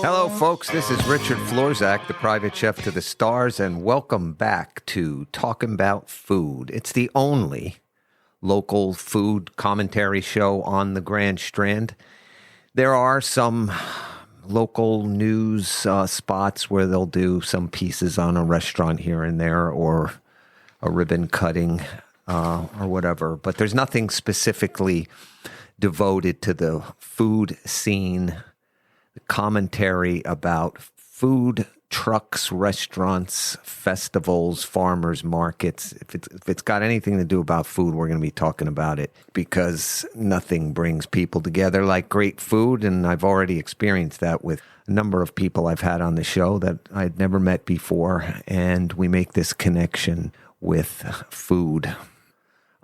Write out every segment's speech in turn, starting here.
Hello, folks. This is Richard Florzak, the private chef to the stars, and welcome back to Talking About Food. It's the only local food commentary show on the Grand Strand. There are some local news spots where they'll do some pieces on a restaurant here and there, or a ribbon cutting or whatever. But there's nothing specifically devoted to the food scene, the commentary about food trucks, restaurants, festivals, farmers markets. If it's got anything to do about food, we're going to be talking about it, because nothing brings people together like great food. And I've already experienced that with a number of people I've had on the show that I'd never met before. And we make this connection with food.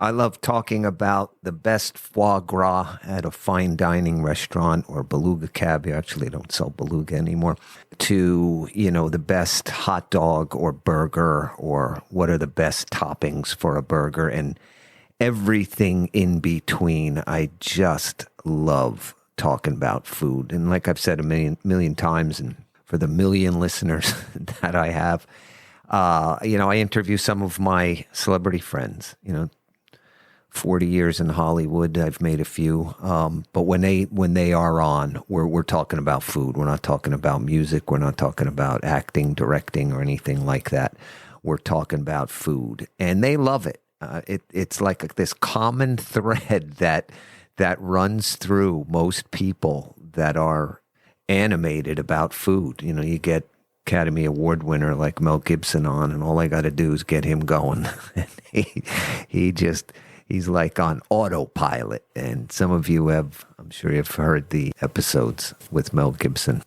I love talking about the best foie gras at a fine dining restaurant or beluga caviar. Actually, I don't sell beluga anymore. To, the best hot dog or burger, or what are the best toppings for a burger, and everything in between. I just love talking about food. And like I've said a million times, and for the million listeners that I have, I interview some of my celebrity friends, 40 years in Hollywood, I've made a few. But when they are on, we're talking about food. We're not talking about music. We're not talking about acting, directing, or anything like that. We're talking about food, and they love it. It's like this common thread that runs through most people that are animated about food. You get Academy Award winner like Mel Gibson on, and all I got to do is get him going. He's like on autopilot. And some of you I'm sure you've heard the episodes with Mel Gibson.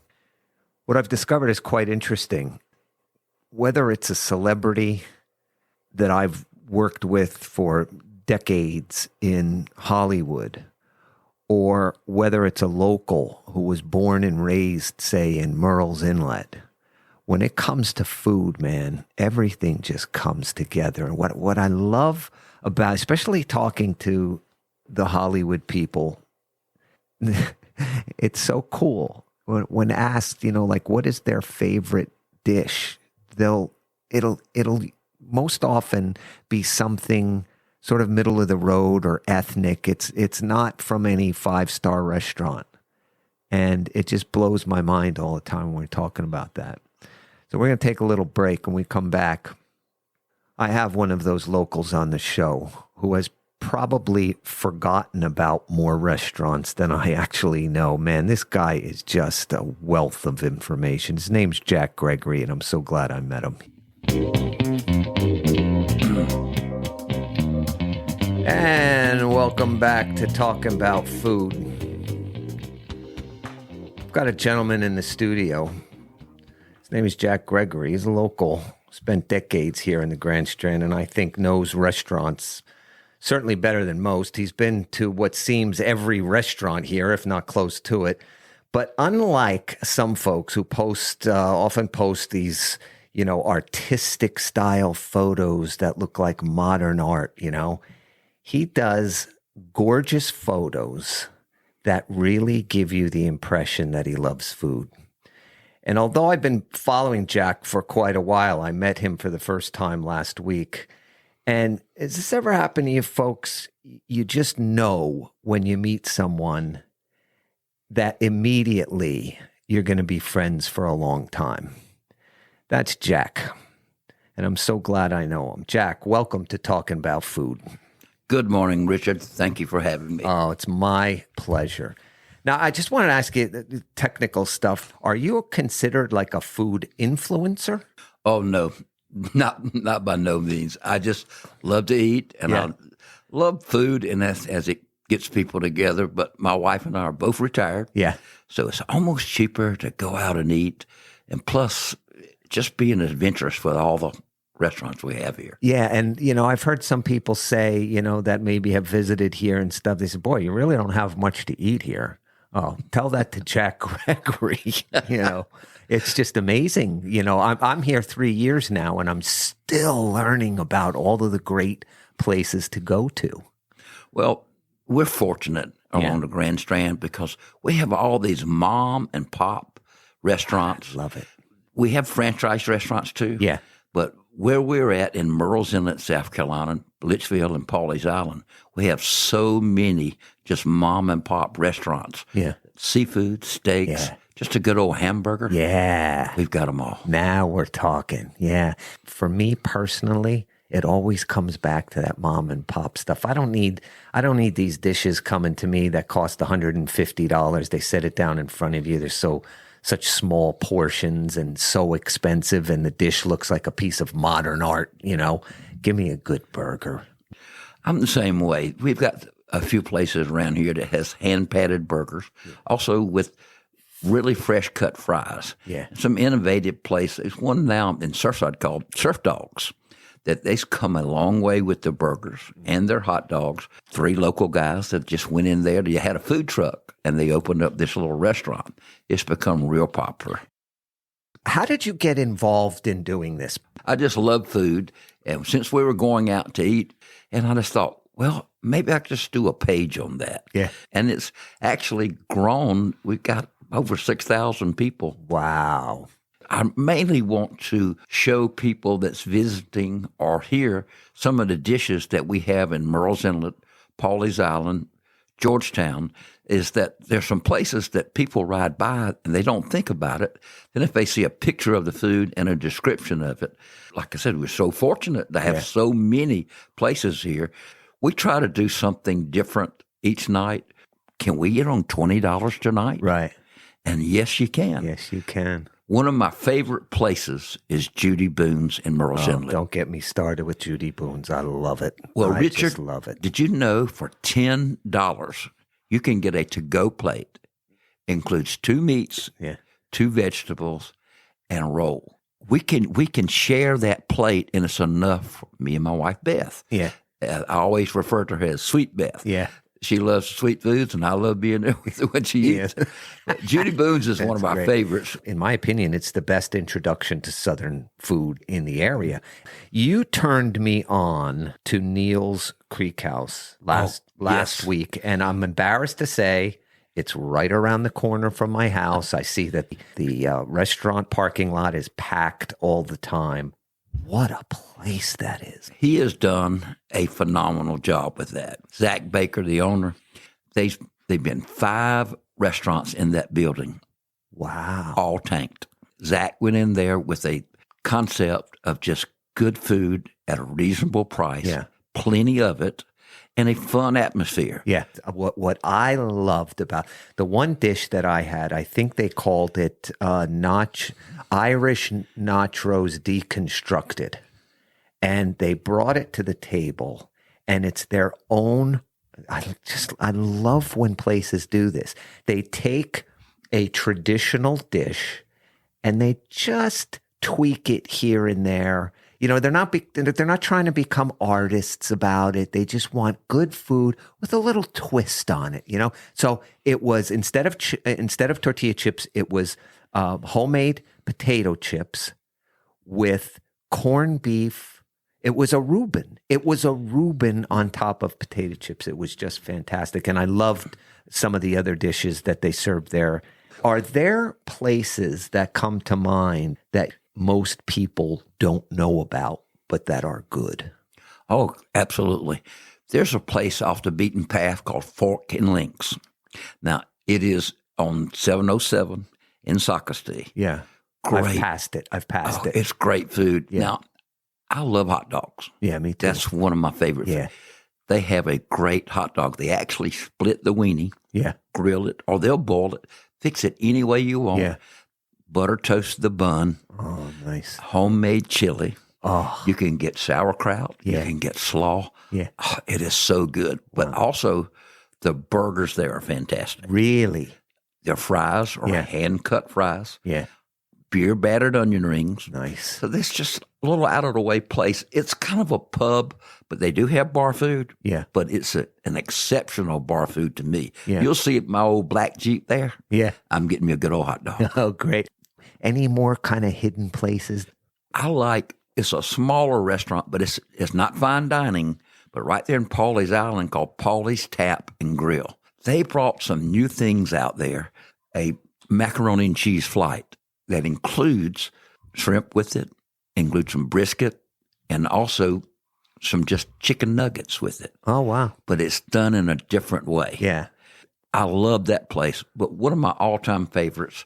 What I've discovered is quite interesting. Whether it's a celebrity that I've worked with for decades in Hollywood, or whether it's a local who was born and raised, say, in Murrells, Inlet, when it comes to food, man, everything just comes together. And what I love about, especially talking to the Hollywood people, it's so cool. When asked, what is their favorite dish, it'll most often be something sort of middle of the road or ethnic. It's not from any 5-star restaurant. And it just blows my mind all the time when we're talking about that. So we're going to take a little break. When we come back, I have one of those locals on the show who has probably forgotten about more restaurants than I actually know. Man, this guy is just a wealth of information. His name's Jack Gregory, and I'm so glad I met him. And welcome back to Talking About Food. I've got a gentleman in the studio. His name is Jack Gregory. He's a local. Spent decades here in the Grand Strand, and I think knows restaurants certainly better than most. He's been to what seems every restaurant here, if not close to it. But unlike some folks who often post these, artistic style photos that look like modern art, he does gorgeous photos that really give you the impression that he loves food. And although I've been following Jack for quite a while, I met him for the first time last week. And has this ever happened to you folks? You just know when you meet someone that immediately you're going to be friends for a long time. That's Jack. And I'm so glad I know him. Jack, welcome to Talking About Food. Good morning, Richard. Thank you for having me. Oh, it's my pleasure. Now, I just wanted to ask you the technical stuff. Are you considered like a food influencer? Oh, no, not by no means. I just love to eat, and I love food, and that's as it gets people together. But my wife and I are both retired. Yeah. So it's almost cheaper to go out and eat, and plus just being adventurous with all the restaurants we have here. Yeah, and, I've heard some people say, that maybe have visited here and stuff. They say, boy, you really don't have much to eat here. Oh, tell that to Jack Gregory. It's just amazing. I'm here 3 years now, and I'm still learning about all of the great places to go to. Well, we're fortunate along the Grand Strand because we have all these mom and pop restaurants. Love it. We have franchise restaurants too. Yeah. But where we're at in Murrells, Inlet, South Carolina, Litchfield, and Pawley's Island, we have so many just mom and pop restaurants. Yeah. Seafood, steaks, just a good old hamburger. Yeah. We've got them all. Now we're talking. Yeah. For me personally, it always comes back to that mom and pop stuff. I don't need these dishes coming to me that cost $150. They set it down in front of you. They're such small portions and so expensive, and the dish looks like a piece of modern art, Give me a good burger. I'm the same way. We've got a few places around here that has hand-patted burgers, also with really fresh-cut fries. Yeah. Some innovative places. One now in Surfside called Surf Dogs, that they've come a long way with the burgers and their hot dogs. 3 local guys that just went in there. They had a food truck, and they opened up this little restaurant. It's become real popular. How did you get involved in doing this? I just love food, and since we were going out to eat, and I just thought, well, maybe I could just do a page on that. Yeah. And it's actually grown. We've got over 6,000 people. Wow. I mainly want to show people that's visiting or here some of the dishes that we have in Murrells Inlet, Pawley's Island, Georgetown, is that there's some places that people ride by and they don't think about it. Then if they see a picture of the food and a description of it, like I said, we're so fortunate to have so many places here. We try to do something different each night. Can we get on $20 tonight? Right. And yes, you can. Yes, you can. One of my favorite places is Judy Boone's in Murrells Inlet. Don't get me started with Judy Boone's. I love it. Well, I Richard, just love it. Did you know for $10 you can get a to-go plate? Includes 2 meats, 2 vegetables, and a roll. We can share that plate, and it's enough for me and my wife Beth. Yeah. I always refer to her as Sweet Beth. Yeah. She loves sweet foods, and I love being there with her when she eats. Judy Boone's is one of our favorites. In my opinion, it's the best introduction to Southern food in the area. You turned me on to Neil's Creek House last week, and I'm embarrassed to say it's right around the corner from my house. I see that the restaurant parking lot is packed all the time. What a place that is. He has done a phenomenal job with that. Zach Baker, the owner, they've been 5 restaurants in that building. Wow. All tanked. Zach went in there with a concept of just good food at a reasonable price, plenty of it, and a fun atmosphere. Yeah. What I loved about the one dish that I had, I think they called it Irish nachos deconstructed. And they brought it to the table, and it's their own. I love when places do this. They take a traditional dish and they just tweak it here and there. They're not trying to become artists about it. They just want good food with a little twist on it. So it was instead of tortilla chips, it was homemade potato chips with corned beef. It was a Reuben. It was a Reuben on top of potato chips. It was just fantastic. And I loved some of the other dishes that they served there. Are there places that come to mind that most people don't know about, but that are good? Oh, absolutely. There's a place off the beaten path called Fork and Links. Now, it is on 707 in Socastee. Yeah. Great. I've passed it. It's great food. Yeah. Now, I love hot dogs. Yeah, me too. That's one of my favorites. Yeah. They have a great hot dog. They actually split the weenie, grill it, or they'll boil it, fix it any way you want. Yeah. Butter toast the bun. Oh, nice. Homemade chili. Oh. You can get sauerkraut. Yeah. You can get slaw. Yeah. Oh, it is so good. But also, the burgers there are fantastic. Really? Their fries are hand-cut fries. Yeah. Beer battered onion rings. Nice. So this just a little out of the way place. It's kind of a pub, but they do have bar food. Yeah. But it's an exceptional bar food to me. Yeah. You'll see my old black Jeep there. Yeah. I'm getting me a good old hot dog. Oh, great. Any more kind of hidden places? It's a smaller restaurant, but it's not fine dining, but right there in Pawley's Island called Pawley's Tap and Grill. They brought some new things out there, a macaroni and cheese flight. that includes shrimp with it, includes some brisket, and also some just chicken nuggets with it. Oh, wow. But it's done in a different way. Yeah. I love that place. But one of my all-time favorites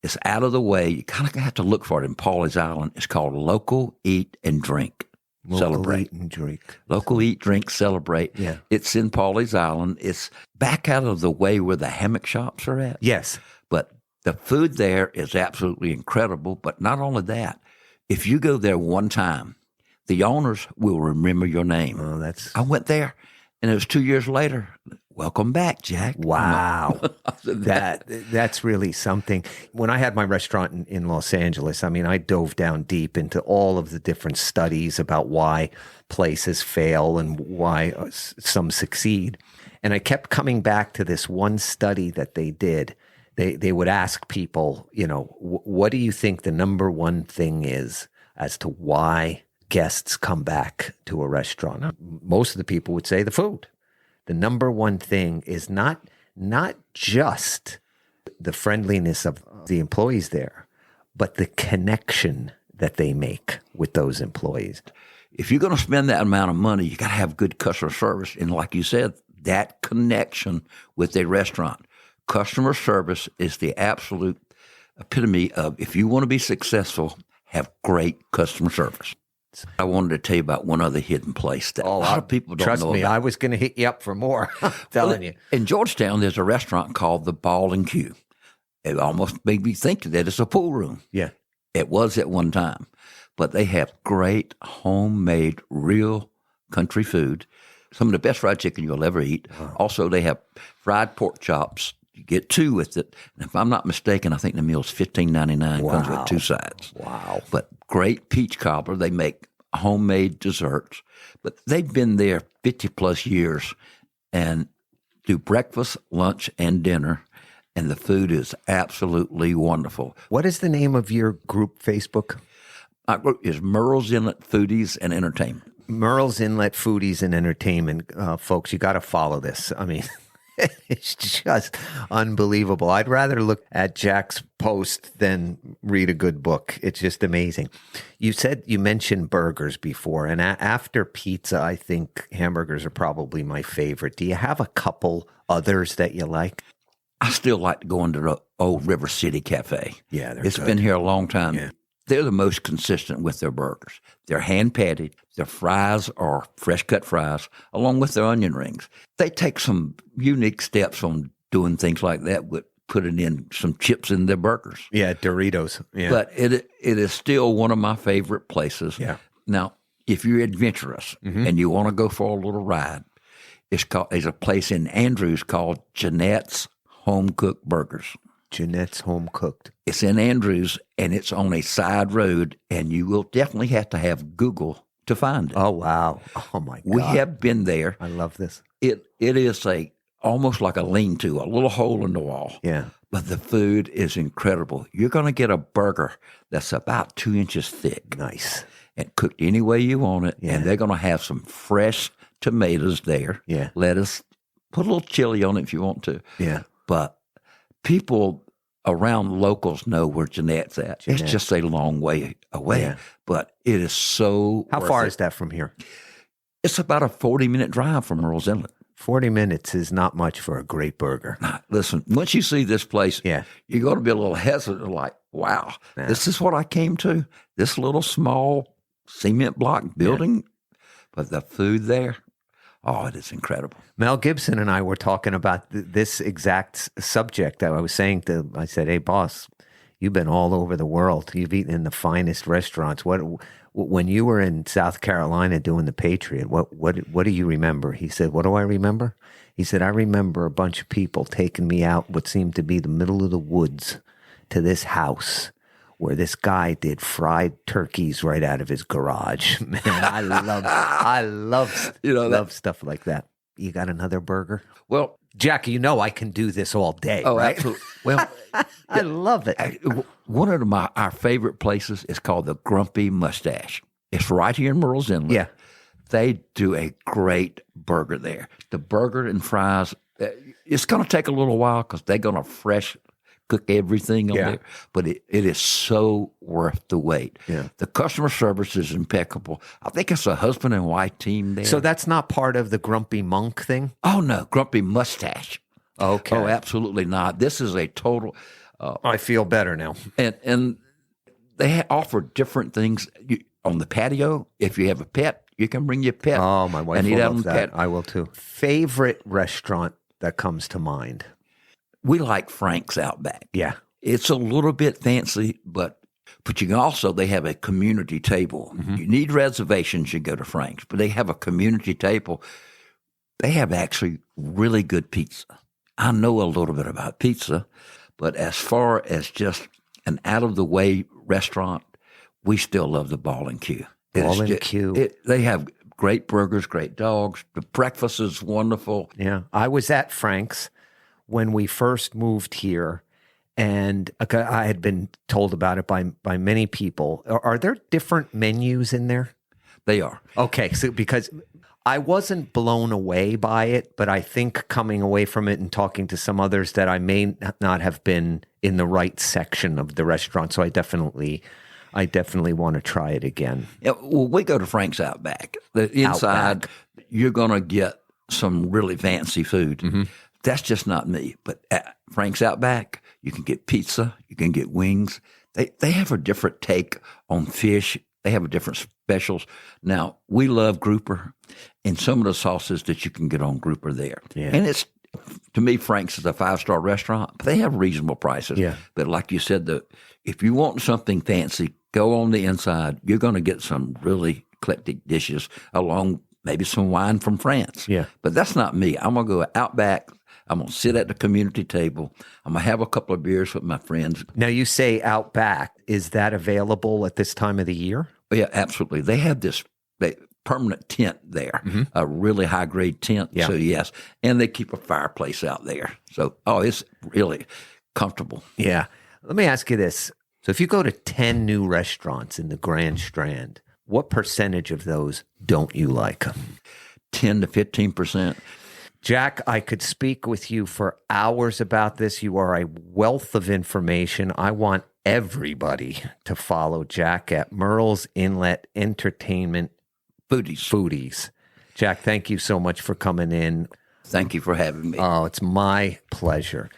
is out of the way. You kind of have to look for it in Pawley's Island. It's called Local Eat and Drink. Celebrate. Eat and drink. Local Eat, Drink, Celebrate. Yeah. It's in Pawley's Island. It's back out of the way where the hammock shops are at. Yes. But the food there is absolutely incredible. But not only that, if you go there one time, the owners will remember your name. Oh, that's... I went there, and it was 2 years later. Welcome back, Jack. Wow. That's really something. When I had my restaurant in Los Angeles, I mean, I dove down deep into all of the different studies about why places fail and why some succeed. And I kept coming back to this one study that they did. They would ask people, what do you think the number one thing is as to why guests come back to a restaurant? Most of the people would say the food. The number one thing is not just the friendliness of the employees there, but the connection that they make with those employees. If you're going to spend that amount of money, you got to have good customer service. And like you said, that connection with a restaurant. Customer service is the absolute epitome of, if you want to be successful, have great customer service. I wanted to tell you about one other hidden place that a lot of people don't know about. Trust me, I was going to hit you up for more. I'm telling you. In Georgetown, there's a restaurant called the Ball and Q. It almost made me think that it's a pool room. Yeah. It was at one time. But they have great homemade, real country food. Some of the best fried chicken you'll ever eat. Wow. Also, they have fried pork chops. You get two with it. And if I'm not mistaken, I think the meal's $15.99. Wow. Comes with two sides. Wow. But great peach cobbler. They make homemade desserts. But they've been there 50-plus years and do breakfast, lunch, and dinner. And the food is absolutely wonderful. What is the name of your group Facebook? My group is Murrells, Inlet, Foodies, and Entertainment. Murrells, Inlet, Foodies, and Entertainment. Folks, you got to follow this. I mean, it's just unbelievable. I'd rather look at Jack's post than read a good book. It's just amazing. You mentioned burgers before, and after pizza, I think hamburgers are probably my favorite. Do you have a couple others that you like? I still like to go into the old River City Cafe. Yeah, it's been here a long time. Yeah. They're the most consistent with their burgers. They're hand-patted. Their fries are fresh-cut fries, along with their onion rings. They take some unique steps on doing things like that, with putting in some chips in their burgers. Yeah, Doritos. Yeah. But it is still one of my favorite places. Yeah. Now, if you're adventurous and you want to go for a little ride, there's a place in Andrews called Jeanette's Home Cooked Burgers. Jeanette's Home Cooked. It's in Andrews, and it's on a side road, and you will definitely have to have Google to find it. Oh, wow. Oh, my God. We have been there. I love this. It is almost like a lean-to, a little hole in the wall. Yeah. But the food is incredible. You're going to get a burger that's about 2 inches thick. Nice. And cooked any way you want it. Yeah. And they're going to have some fresh tomatoes there. Yeah. Lettuce. Put a little chili on it if you want to. Yeah. But people around locals know where Jeanette's at. Jeanette. It's just a long way away, but it is so How far is that from here? It's about a 40-minute drive from Murrells Inlet. 40 minutes is not much for a great burger. Now, listen, once you see this place, yeah, you're going to be a little hesitant, like, wow, this is what I came to, this little small cement block building, but the food there, oh, it is incredible. Mel Gibson and I were talking about this exact subject. I said, hey, boss, you've been all over the world. You've eaten in the finest restaurants. When you were in South Carolina doing the Patriot, what do you remember? He said, what do I remember? He said, I remember a bunch of people taking me out what seemed to be the middle of the woods to this house where this guy did fried turkeys right out of his garage. Man, I love stuff like that. You got another burger? Well, Jack, I can do this all day. Oh, right? Absolutely. Well, I love it. One of our favorite places is called the Grumpy Mustache. It's right here in Murrells Inlet. Yeah. They do a great burger there. The burger and fries, it's going to take a little while because they're going to fresh cook everything on Yeah. there, but it is so worth the wait. Yeah. The customer service is impeccable. I think it's a husband and wife team there. So that's not part of the Grumpy Monk thing? Oh, no, grumpy mustache. Okay. Oh, absolutely not. This is a total, I feel better now. and they offer different things on the patio. If you have a pet, you can bring your pet. Oh, my wife and eat will out love on the that. patio. I will too. Favorite restaurant that comes to mind? We like Frank's Outback. Yeah. It's a little bit fancy, but you can also, they have a community table. Mm-hmm. You need reservations, you go to Frank's, but they have a community table. They have actually really good pizza. I know a little bit about pizza, but as far as just an out-of-the-way restaurant, we still love the Ball and Q. Ball and Q. They have great burgers, great dogs. The breakfast is wonderful. Yeah. I was at Frank's when we first moved here, and I had been told about it by many people. Are there different menus in there? They are. Okay, so because I wasn't blown away by it, but I think coming away from it and talking to some others that I may not have been in the right section of the restaurant. So I definitely want to try it again. Yeah, well, we go to Frank's Outback. The inside, Outback. You're going to get some really fancy food. Mm-hmm. That's just not me. But at Frank's Outback, you can get pizza, you can get wings. They have a different take on fish. They have a different specials. Now, we love grouper, and some of the sauces that you can get on grouper there. Yeah. And it's, to me, Frank's is a 5-star restaurant, but they have reasonable prices. Yeah. But like you said, if you want something fancy, go on the inside. You're going to get some really eclectic dishes along maybe some wine from France. Yeah. But that's not me. I'm going to go out back. I'm going to sit at the community table. I'm going to have a couple of beers with my friends. Now, you say Outback. Is that available at this time of the year? Yeah, absolutely. They have this permanent tent there, a really high-grade tent. Yeah. So, yes. And they keep a fireplace out there. So, it's really comfortable. Yeah. Let me ask you this. So if you go to 10 new restaurants in the Grand Strand, what percentage of those don't you like? 10 to 15%. Jack, I could speak with you for hours about this. You are a wealth of information. I want everybody to follow Jack at Murrells Inlet Entertainment Foodies. Jack, thank you so much for coming in. Thank you for having me. Oh, it's my pleasure.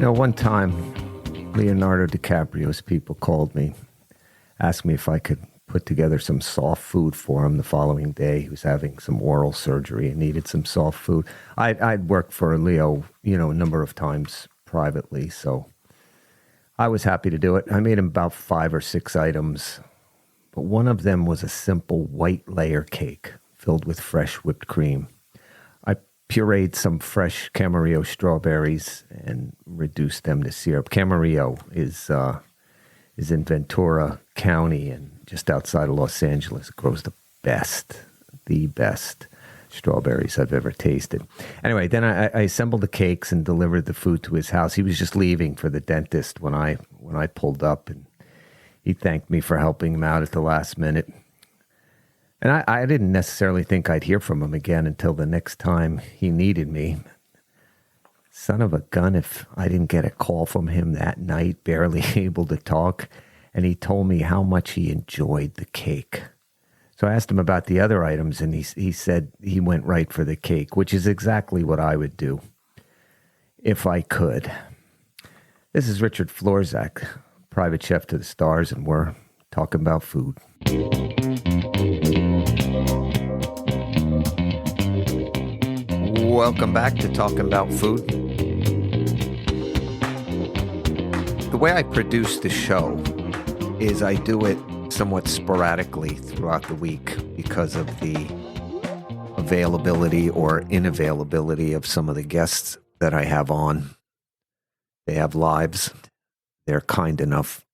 One time, Leonardo DiCaprio's people called me, asked me if I could put together some soft food for him the following day. He was having some oral surgery and needed some soft food. I'd worked for Leo, a number of times privately, so I was happy to do it. I made him about 5 or 6 items, but one of them was a simple white layer cake filled with fresh whipped cream. I pureed some fresh Camarillo strawberries and reduced them to syrup. Camarillo is in Ventura County and just outside of Los Angeles. It grows the best strawberries I've ever tasted. Anyway, then I assembled the cakes and delivered the food to his house. He was just leaving for the dentist when I pulled up, and he thanked me for helping him out at the last minute. And I didn't necessarily think I'd hear from him again until the next time he needed me. Son of a gun, if I didn't get a call from him that night, barely able to talk, and he told me how much he enjoyed the cake. So I asked him about the other items, and he said he went right for the cake, which is exactly what I would do if I could. This is Richard Florzak, private chef to the stars, and we're talking about food. Welcome back to Talking About Food. The way I produce the show is I do it somewhat sporadically throughout the week because of the availability or inavailability of some of the guests that I have on. They have lives. They're kind enough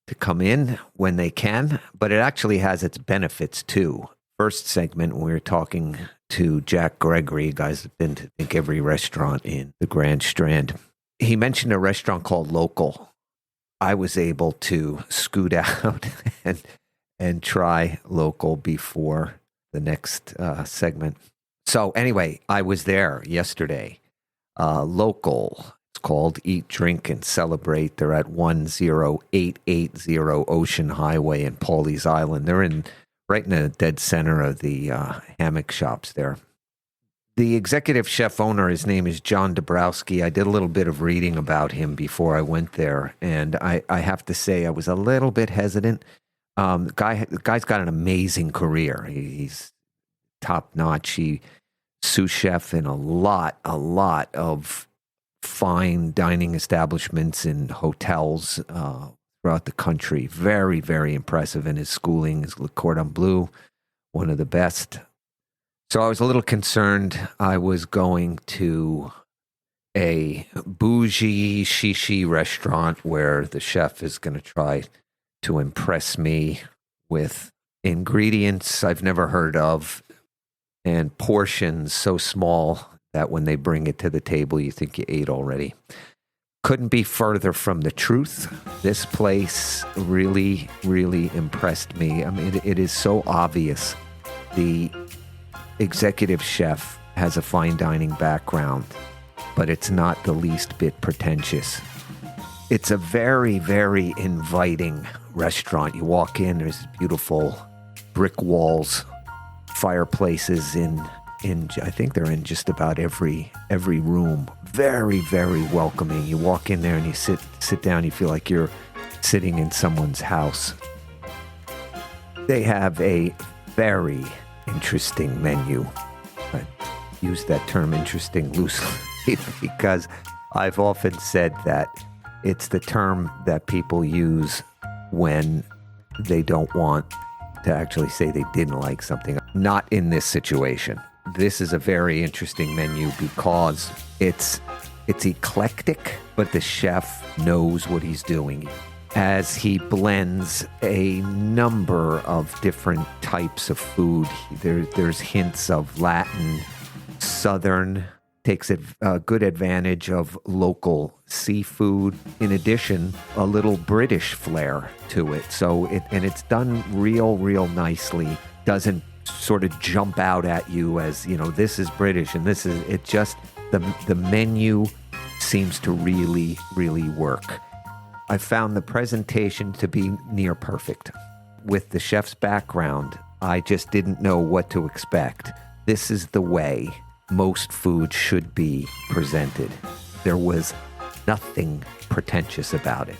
to come in when they can, but it actually has its benefits too. First segment, we were talking to Jack Gregory. You guys have been to, I think, every restaurant in the Grand Strand. He mentioned a restaurant called Local. I was able to scoot out and try local before the next segment. So anyway, I was there yesterday. Local. It's called Eat, Drink, and Celebrate. They're at 10880 Ocean Highway in Pawley's Island. They're right in the dead center of the hammock shops there. The executive chef owner, his name is John Dabrowski. I did a little bit of reading about him before I went there, and I have to say I was a little bit hesitant. The guy's got an amazing career. He's top-notch. He's sous chef in a lot of fine dining establishments and hotels throughout the country. Very, very impressive. And his schooling is Le Cordon Bleu, one of the best. So I was a little concerned I was going to a bougie shishi restaurant where the chef is going to try to impress me with ingredients I've never heard of and portions so small that when they bring it to the table, you think you ate already. Couldn't be further from the truth. This place really, really impressed me. I mean, it is so obvious. The executive chef has a fine dining background, but it's not the least bit pretentious. It's a very, very inviting restaurant. You walk in, there's beautiful brick walls, fireplaces in I think they're in just about every room. Very, very welcoming. You walk in there and you sit down, you feel like you're sitting in someone's house. They have a very interesting menu. I use that term interesting loosely because I've often said that it's the term that people use when they don't want to actually say they didn't like something. Not in this situation. This is a very interesting menu because it's eclectic, but the chef knows what he's doing as he blends a number of different types of food. There's hints of Latin, Southern, takes good advantage of local seafood. In addition, a little British flair to it. So it's done real nicely. Doesn't sort of jump out at you as, this is British and this is, it just, the menu seems to really, really work. I found the presentation to be near perfect. With the chef's background, I just didn't know what to expect. This is the way most food should be presented. There was nothing pretentious about it.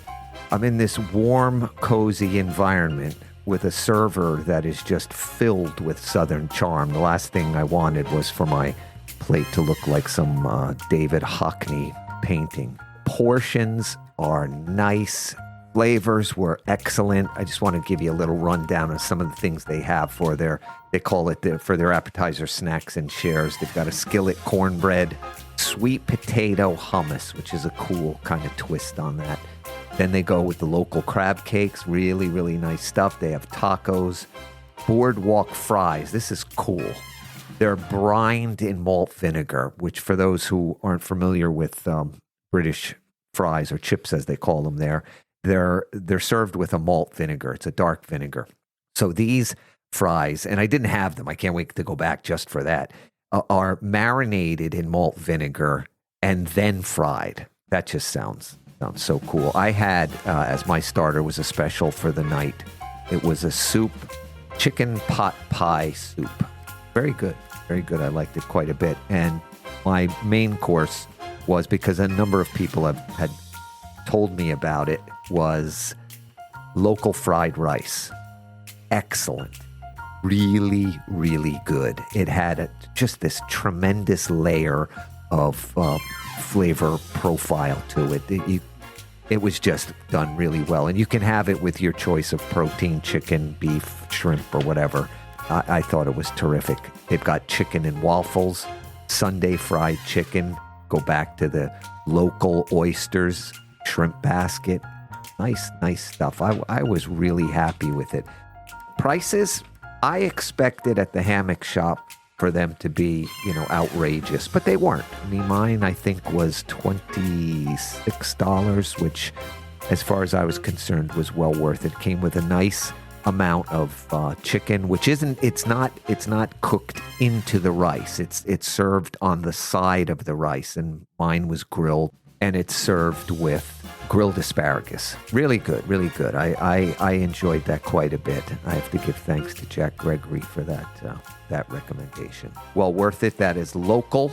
I'm in this warm, cozy environment with a server that is just filled with Southern charm. The last thing I wanted was for my plate to look like some David Hockney painting. Portions are nice. Flavors were excellent. I just want to give you a little rundown of some of the things they have for they call it for their appetizer, snacks, and shares. They've got a skillet cornbread, sweet potato hummus, which is a cool kind of twist on that. Then they go with the local crab cakes, really, really nice stuff. They have tacos, boardwalk fries. This is cool. They're brined in malt vinegar, which for those who aren't familiar with British fries or chips, as they call them there, they're served with a malt vinegar. It's a dark vinegar. So these fries, and I didn't have them, I can't wait to go back just for that, are marinated in malt vinegar and then fried. That just sounds so cool. I had, as my starter, was a special for the night. It was a soup, chicken pot pie soup. Very good. Very good. I liked it quite a bit. And my main course was, because a number of people had told me about it, was local fried rice. Excellent. Really, really good. It had just this tremendous layer of flavor profile to it. It was just done really well. And you can have it with your choice of protein, chicken, beef, shrimp, or whatever. I thought it was terrific. They've got chicken and waffles, Sunday fried chicken. Go back to the local oysters, shrimp basket. Nice stuff. I was really happy with it. Prices, I expected at the hammock shop for them to be, outrageous, but they weren't. I mean, mine, I think, was $26, which as far as I was concerned, was well worth it. It came with a nice amount of chicken, which it's not cooked into the rice. It's served on the side of the rice, and mine was grilled, and it's served with grilled asparagus. Really good, really good. I enjoyed that quite a bit. I have to give thanks to Jack Gregory for that recommendation. Well worth it. That is local.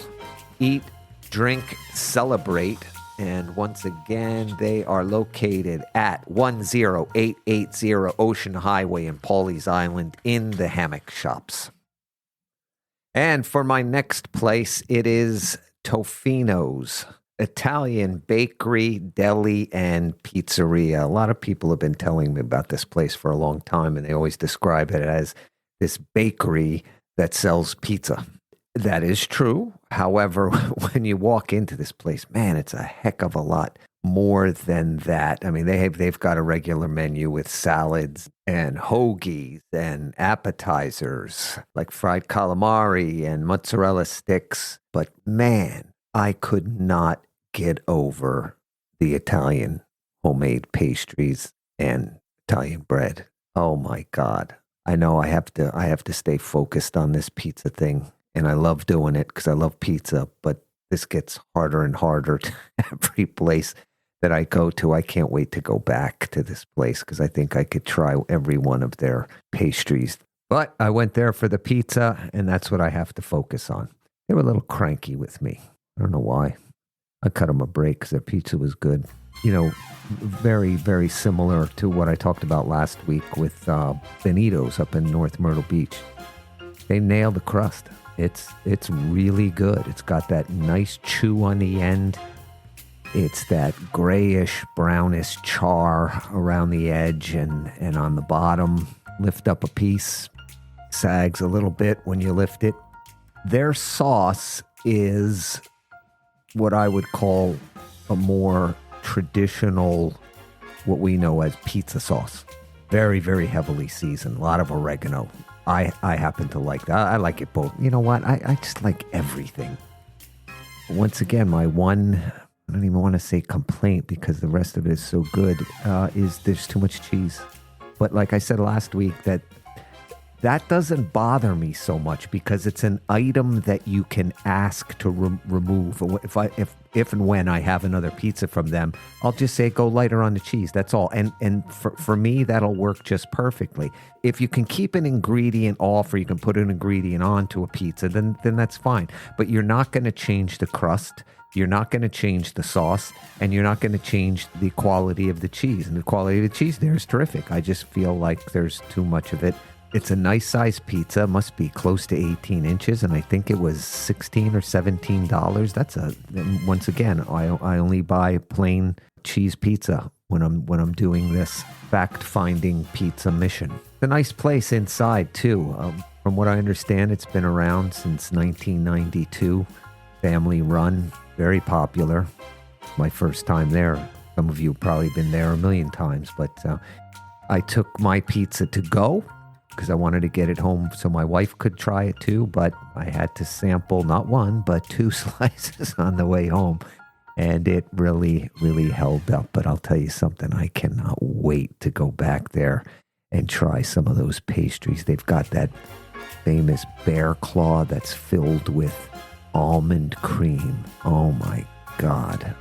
Eat, drink, celebrate. And once again, they are located at 10880 Ocean Highway in Pawley's Island in the Hammock Shops. And for my next place, it is Toffino's Italian bakery, deli, and pizzeria. A lot of people have been telling me about this place for a long time, and they always describe it as this bakery that sells pizza. That is true. However, when you walk into this place, man, it's a heck of a lot more than that. I mean, they've got a regular menu with salads and hoagies and appetizers like fried calamari and mozzarella sticks. But man, I could not get over the Italian homemade pastries and Italian bread. Oh my God. I know I have to stay focused on this pizza thing. And I love doing it because I love pizza, but this gets harder and harder to every place that I go to. I can't wait to go back to this place because I think I could try every one of their pastries. But I went there for the pizza, and that's what I have to focus on. They were a little cranky with me. I don't know why. I cut them a break because their pizza was good. You know, very, very similar to what I talked about last week with Benito's up in North Myrtle Beach. They nailed the crust. It's really good. It's got that nice chew on the end. It's that grayish, brownish char around the edge and on the bottom. Lift up a piece, sags a little bit when you lift it. Their sauce is what I would call a more traditional, what we know as pizza sauce. Very, very heavily seasoned. A lot of oregano. I happen to like that. I like it both. You know what? I just like everything. Once again, my one, I don't even want to say complaint because the rest of it is so good, is there's too much cheese. But like I said last week, that doesn't bother me so much because it's an item that you can ask to remove. If and when I have another pizza from them, I'll just say go lighter on the cheese. That's all. And for me, that'll work just perfectly. If you can keep an ingredient off or you can put an ingredient onto a pizza, then that's fine. But you're not going to change the crust. You're not going to change the sauce, and you're not going to change the quality of the cheese. And the quality of the cheese there is terrific. I just feel like there's too much of it. It's a nice size pizza, must be close to 18 inches, and I think it was $16 or $17. Once again, I only buy plain cheese pizza when I'm doing this fact-finding pizza mission. It's a nice place inside too. From what I understand, it's been around since 1992. Family run, very popular. My first time there. Some of you have probably been there a million times, but I took my pizza to go because I wanted to get it home so my wife could try it too, but I had to sample not one, but 2 slices on the way home, and it really, really held up. But I'll tell you something, I cannot wait to go back there and try some of those pastries. They've got that famous bear claw that's filled with almond cream. Oh my God,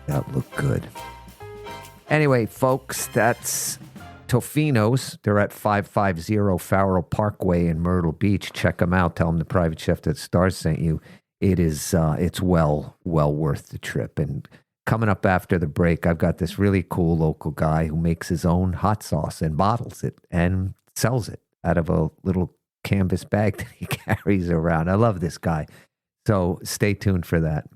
that looked good. Anyway, folks, that's Toffino's. They're at 550 Farrell Parkway in Myrtle Beach. Check them out. Tell them the private chef that Stars sent you. It's well worth the trip. And coming up after the break, I've got this really cool local guy who makes his own hot sauce and bottles it and sells it out of a little canvas bag that he carries around. I love this guy. So stay tuned for that.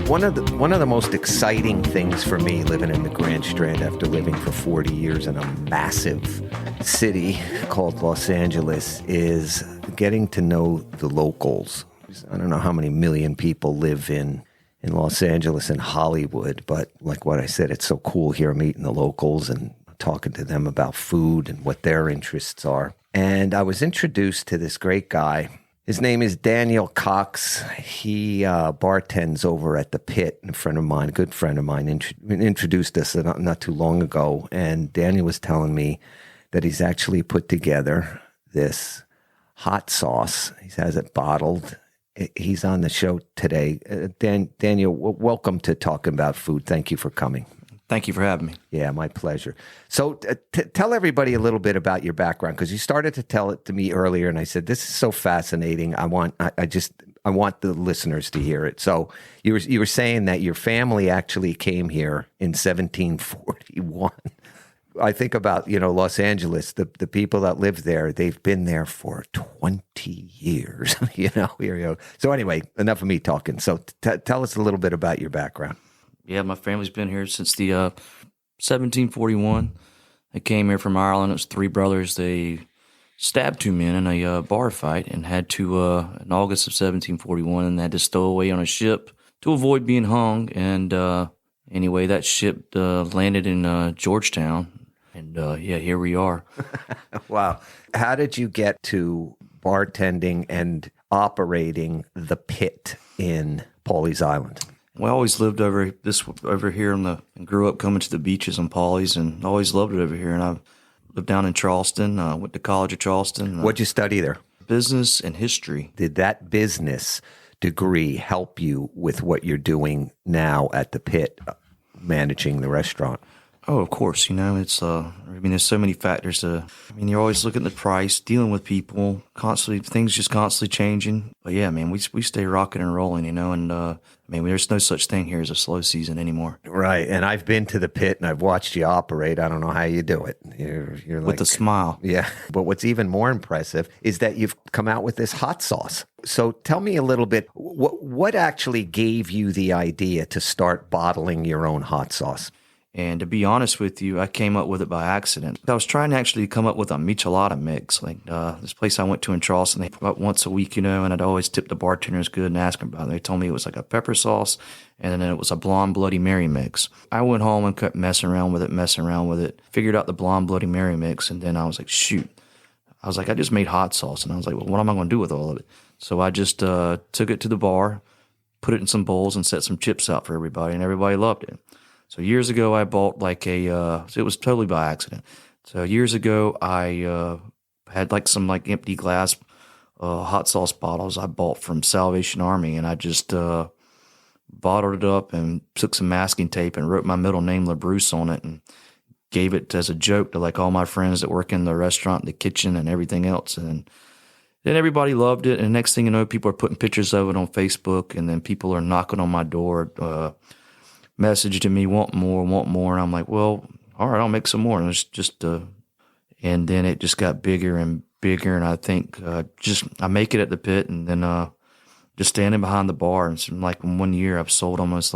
One of the most exciting things for me living in the Grand Strand after living for 40 years in a massive city called Los Angeles is getting to know the locals. I don't know how many million people live in Los Angeles and Hollywood, but like what I said, it's so cool here meeting the locals and talking to them about food and what their interests are. And I was introduced to this great guy. His name is Daniel Cox. He bartends over at the Pit. A friend of mine, a good friend of mine, introduced us not too long ago. And Daniel was telling me that he's actually put together this hot sauce. He has it bottled. He's on the show today. Daniel, welcome to Talking About Food. Thank you for coming. Thank you for having me. Yeah, my pleasure. So tell everybody a little bit about your background, because you started to tell it to me earlier, and I said, this is so fascinating. I want the listeners to hear it. So you were saying that your family actually came here in 1741. I think about, Los Angeles, the people that live there, they've been there for 20 years, So anyway, enough of me talking. So tell us a little bit about your background. Yeah, my family's been here since the 1741. They came here from Ireland. It was three brothers. They stabbed two men in a bar fight and had to, in August of 1741, and they had to stow away on a ship to avoid being hung. And anyway, that ship landed in Georgetown. And here we are. Wow. How did you get to bartending and operating the Pit in Pawley's Island? We always lived over here and grew up coming to the beaches on Pawley's, and always loved it over here. And I lived down in Charleston. Went to college at Charleston. What'd you study there? Business and history. Did that business degree help you with what you're doing now at the Pit, managing the restaurant? Oh, of course. It's, there's so many factors. You're always looking at the price, dealing with people, things just constantly changing. But yeah, man, we stay rocking and rolling, and there's no such thing here as a slow season anymore. Right. And I've been to the Pit and I've watched you operate. I don't know how you do it. You're with a smile. Yeah. But what's even more impressive is that you've come out with this hot sauce. So tell me a little bit, what actually gave you the idea to start bottling your own hot sauce? And to be honest with you, I came up with it by accident. I was trying to actually come up with a michelada mix. Like this place I went to in Charleston, they about once a week, and I'd always tip the bartenders good and ask them about it. They told me it was like a pepper sauce, and then it was a blonde Bloody Mary mix. I went home and kept messing around with it, figured out the blonde Bloody Mary mix, and then I was like, shoot. I was like, I just made hot sauce, and I was like, well, what am I going to do with all of it? So I just took it to the bar, put it in some bowls, and set some chips out for everybody, and everybody loved it. So years ago, I bought it was totally by accident. So years ago, I had some empty glass hot sauce bottles I bought from Salvation Army, and I just bottled it up and took some masking tape and wrote my middle name, LaBruce, on it, and gave it as a joke to all my friends that work in the restaurant, the kitchen, and everything else. And then everybody loved it, and next thing you know, people are putting pictures of it on Facebook, and then people are knocking on my door, messaging me, want more, and I'm like, well, all right, I'll make some more. And it's just, and then it just got bigger and bigger, and I think I make it at the Pit, and then just standing behind the bar, and so, in 1 year, I've sold almost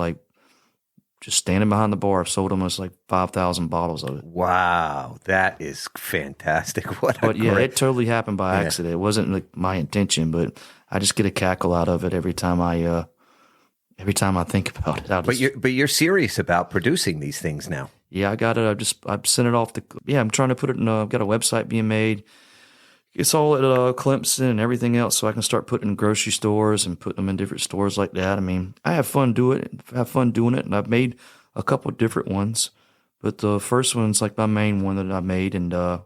just standing behind the bar, I've sold almost 5,000 bottles of it. Wow, that is fantastic! It totally happened by accident. It wasn't my intention, but I just get a cackle out of it every time I think about it. But you're serious about producing these things now. Yeah, I got it. I've sent it off I'm trying to put it in. I've got a website being made. It's all at Clemson and everything else, so I can start putting in grocery stores and putting them in different stores like that. I have fun doing it, and I've made a couple of different ones. But the first one's my main one that I made, and I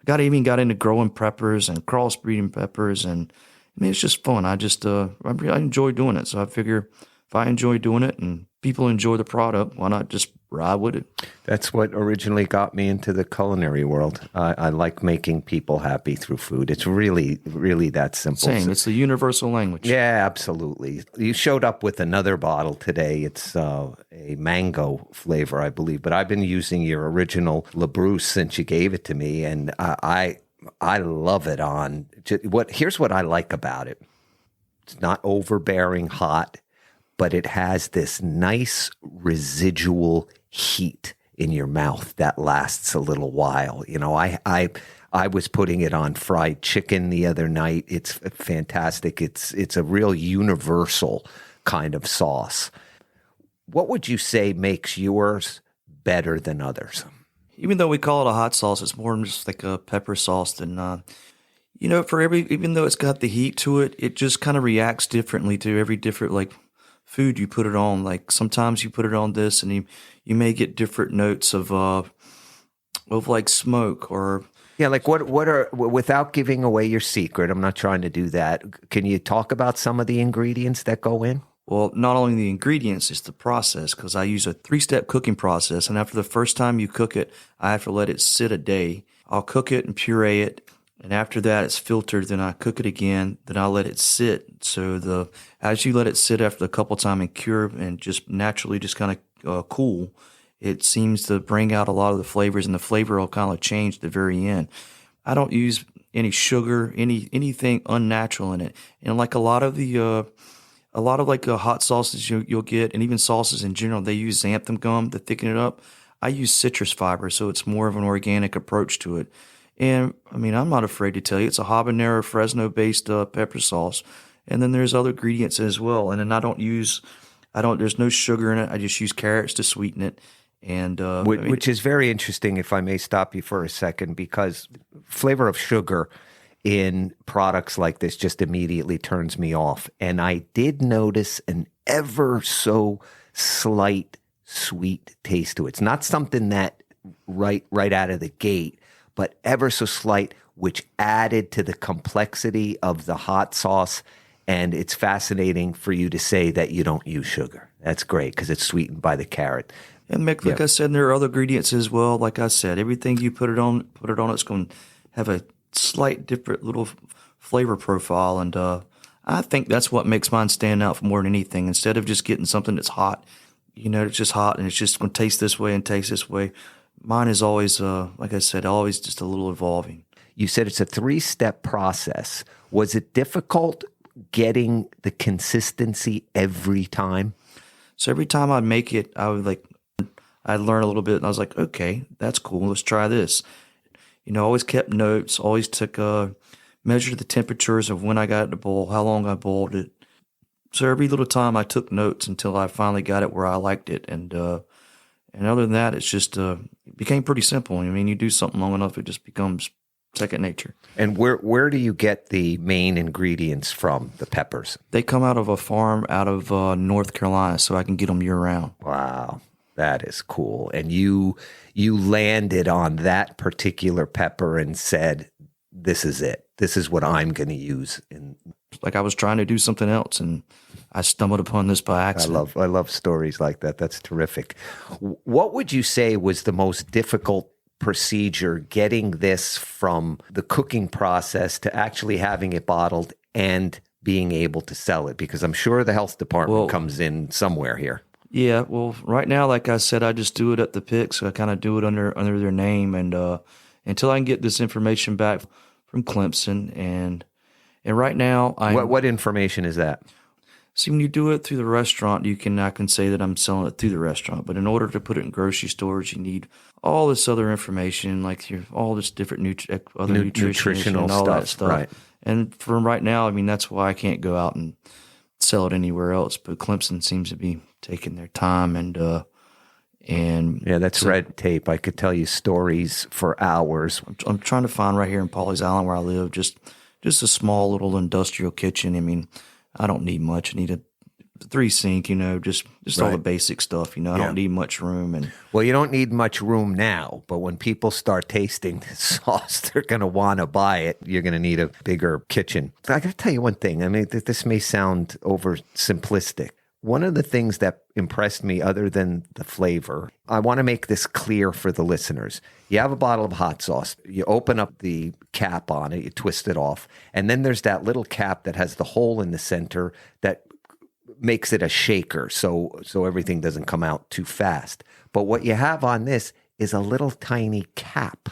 got into growing peppers and crossbreeding peppers, and it's just fun. I enjoy doing it, so I figure if I enjoy doing it and people enjoy the product, why not just ride with it? That's what originally got me into the culinary world. I like making people happy through food. It's really, really that simple. Same. It's the universal language. Yeah, absolutely. You showed up with another bottle today. It's a mango flavor, I believe. But I've been using your original LaBruce since you gave it to me, and I love it on. Here's what I like about it. It's not overbearing hot, but it has this nice residual heat in your mouth that lasts a little while. I was putting it on fried chicken the other night. It's fantastic. It's a real universal kind of sauce. What would you say makes yours better than others? even though we call it a hot sauce, it's more just like a pepper sauce than, even though it's got the heat to it, it just kind of reacts differently to every different, like, food you put it on. Like, sometimes you put it on this and you may get different notes of like smoke or... Yeah, like what are, without giving away your secret, I'm not trying to do that. Can you talk about some of the ingredients that go in? Well, not only the ingredients, it's the process, because I use a 3-step cooking process. And after the first time you cook it, I have to let it sit a day. I'll cook it and puree it. And after that, it's filtered. Then I cook it again. Then I let it sit. So as you let it sit after a couple times and cure and just naturally just kind of cool, it seems to bring out a lot of the flavors, and the flavor will kind of change at the very end. I don't use any sugar, anything unnatural in it. And like a lot of hot sauces you'll get, and even sauces in general, they use xanthan gum to thicken it up. I use citrus fiber, so it's more of an organic approach to it. And I mean, I'm not afraid to tell you, it's a habanero Fresno-based pepper sauce. And then there's other ingredients as well. And then there's no sugar in it. I just use carrots to sweeten it. And which is very interesting, if I may stop you for a second, because flavor of sugar in products like this just immediately turns me off. And I did notice an ever so slight sweet taste to it. It's not something that right out of the gate, but ever so slight, which added to the complexity of the hot sauce. And it's fascinating for you to say that you don't use sugar. That's great, because it's sweetened by the carrot. And Mick, like I said, there are other ingredients as well. Like I said, everything you put it on, it's going to have a slight different little flavor profile. And I think that's what makes mine stand out more than anything. Instead of just getting something that's hot, it's just hot and it's just going to taste this way and taste this way. Mine is always, like I said, always just a little evolving. You said it's a 3-step process. Was it difficult getting the consistency every time? So every time I'd make it, I'd learn a little bit, and I was like, okay, that's cool. Let's try this. Always kept notes, always took measured the temperatures of when I got it to boil, how long I boiled it. So every little time I took notes until I finally got it where I liked it. And other than that, it's just it became pretty simple. I mean, you do something long enough, it just becomes second nature. And where do you get the main ingredients from, the peppers? They come out of a farm out of North Carolina, so I can get them year-round. Wow. That is cool. And you landed on that particular pepper and said, this is it. This is what I'm going to use. Like I was trying to do something else, and I stumbled upon this by accident. I love stories like that. That's terrific. What would you say was the most difficult procedure getting this from the cooking process to actually having it bottled and being able to sell it? Because I'm sure the health department comes in somewhere here. Yeah, well, right now, like I said, I just do it at the pick, so I kind of do it under their name, and until I can get this information back from Clemson, and right now, what information is that? See, when you do it through the restaurant, I can say that I'm selling it through the restaurant, but in order to put it in grocery stores, you need all this other information, like all this different nutritional and all stuff, that stuff. Right. And for right now, I mean, that's why I can't go out and sell it anywhere else. But Clemson seems to be taking their time and yeah, that's red tape. I could tell you stories for hours. I'm trying to find right here in Pawley's Island where I live, just a small little industrial kitchen. I mean, I don't need much. I need a 3-sink, just all the basic stuff. I don't need much room. Well, you don't need much room now, but when people start tasting this sauce, they're going to want to buy it. You're going to need a bigger kitchen. I got to tell you one thing. I mean, this may sound oversimplistic. One of the things that impressed me, other than the flavor, I want to make this clear for the listeners. You have a bottle of hot sauce. You open up the cap on it. You twist it off. And then there's that little cap that has the hole in the center that makes it a shaker so everything doesn't come out too fast. But what you have on this is a little tiny cap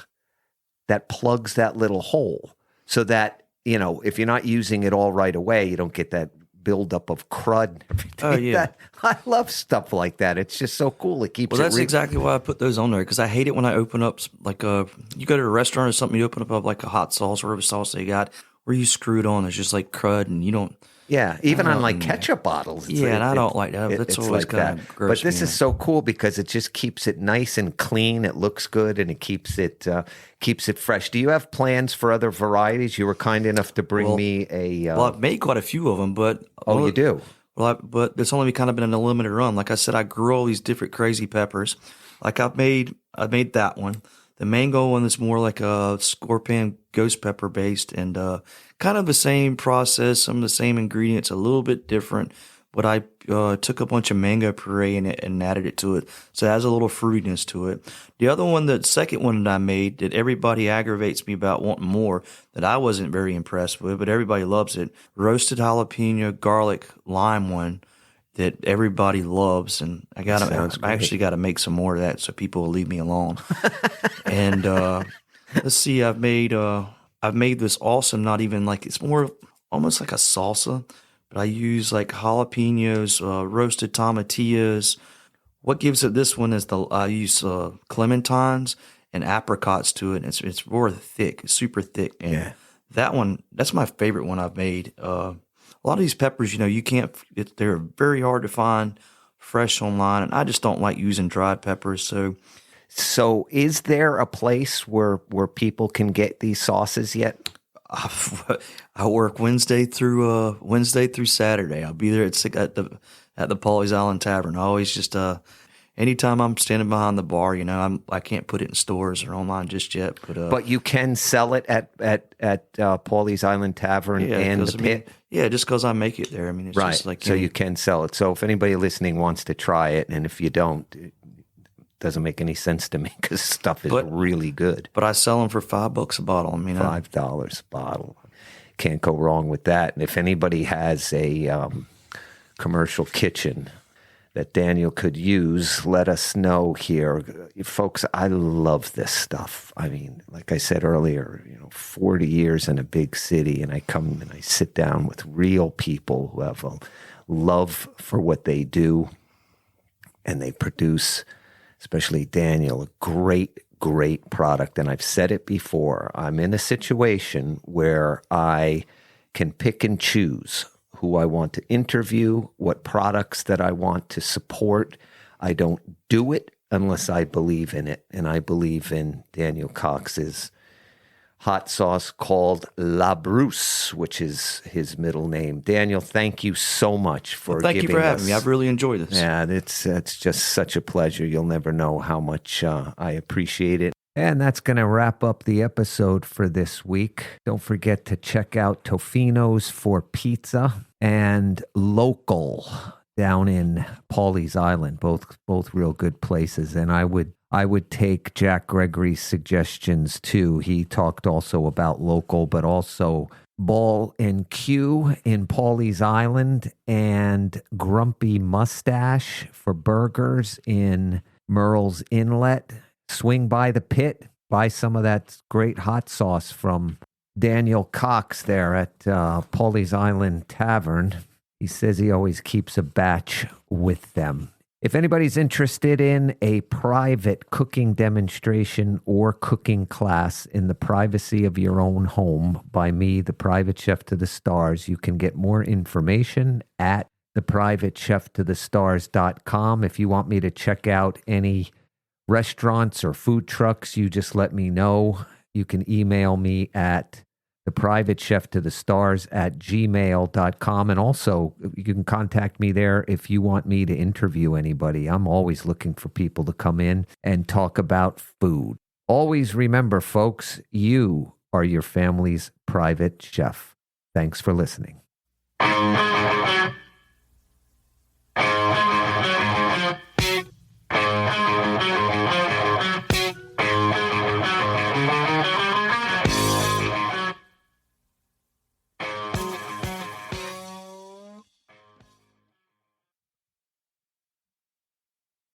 that plugs that little hole so that, if you're not using it all right away, you don't get that buildup of crud and everything. Oh, yeah. I love stuff like that. It's just so cool. It keeps that's exactly why I put those on there, because I hate it when I open up, like you go to a restaurant or something, you open up like a hot sauce or whatever sauce they got, where you screw it on. It's just like crud, and you don't Yeah, even on like ketchup bottles. And I don't like that. That's always like kind of that. gross. But this is so cool because it just keeps it nice and clean. It looks good and it keeps it fresh. Do you have plans for other varieties? You were kind enough to bring me a. Well, I've made quite a few of them, but you do. Well, but it's only kind of been a limited run. Like I said, I grew all these different crazy peppers. Like I made that one. The mango one is more like a scorpion ghost pepper based, and kind of the same process, some of the same ingredients, a little bit different. But I took a bunch of mango puree in it and added it to it, so it has a little fruitiness to it. The other one, the second one that I made, that everybody aggravates me about wanting more, that I wasn't very impressed with, but everybody loves it. Roasted jalapeno garlic lime one that everybody loves, and I actually got to make some more of that so people will leave me alone. And let's see, I've made this awesome, not even like, it's more almost like a salsa, but I use like jalapenos, roasted tomatillos. What gives it this one is I use clementines and apricots to it. It's more thick, it's super thick, and that one, that's my favorite one I've made. A lot of these peppers, you can't. They're very hard to find fresh online, and I just don't like using dried peppers. So, is there a place where people can get these sauces yet? I work Wednesday through Saturday. I'll be there at the Pawley's Island Tavern. I always just anytime I'm standing behind the bar, I can't put it in stores or online just yet. But you can sell it at Pawley's Island Tavern and the Pit. Just because I make it there. I mean, it's right. Just like so you can sell it. So if anybody listening wants to try it, and if you don't, it doesn't make any sense to me because stuff is really good. But I sell them for $5 a bottle. I mean, $5 a bottle. Can't go wrong with that. And if anybody has a commercial kitchen that Daniel could use, let us know here. Folks, I love this stuff. I mean, like I said earlier, 40 years in a big city, and I come and I sit down with real people who have a love for what they do, and they produce, especially Daniel, a great product. And I've said it before, I'm in a situation where I can pick and choose who I want to interview, what products that I want to support. I don't do it unless I believe in it. And I believe in Daniel Cox's hot sauce called La Bruce, which is his middle name. Daniel, thank you so much for thank you for having me. I've really enjoyed this. Yeah, it's just such a pleasure. You'll never know how much I appreciate it. And that's going to wrap up the episode for this week. Don't forget to check out Toffino's for Pizza and Local down in Pawley's Island, both real good places. And I would take Jack Gregory's suggestions too. He talked also about Local, but also Ball and Q in Pawley's Island, and Grumpy Mustache for burgers in Murrells Inlet. Swing by the Pit, buy some of that great hot sauce from Daniel Cox there at Pawley's Island Tavern. He says he always keeps a batch with them. If anybody's interested in a private cooking demonstration or cooking class in the privacy of your own home by me, the Private Chef to the Stars, you can get more information at theprivatecheftothestars.com. If you want me to check out any restaurants or food trucks, you just let me know. You can email me at theprivatecheftothestars@gmail.com. And also, you can contact me there if you want me to interview anybody. I'm always looking for people to come in and talk about food. Always remember, folks, you are your family's private chef. Thanks for listening.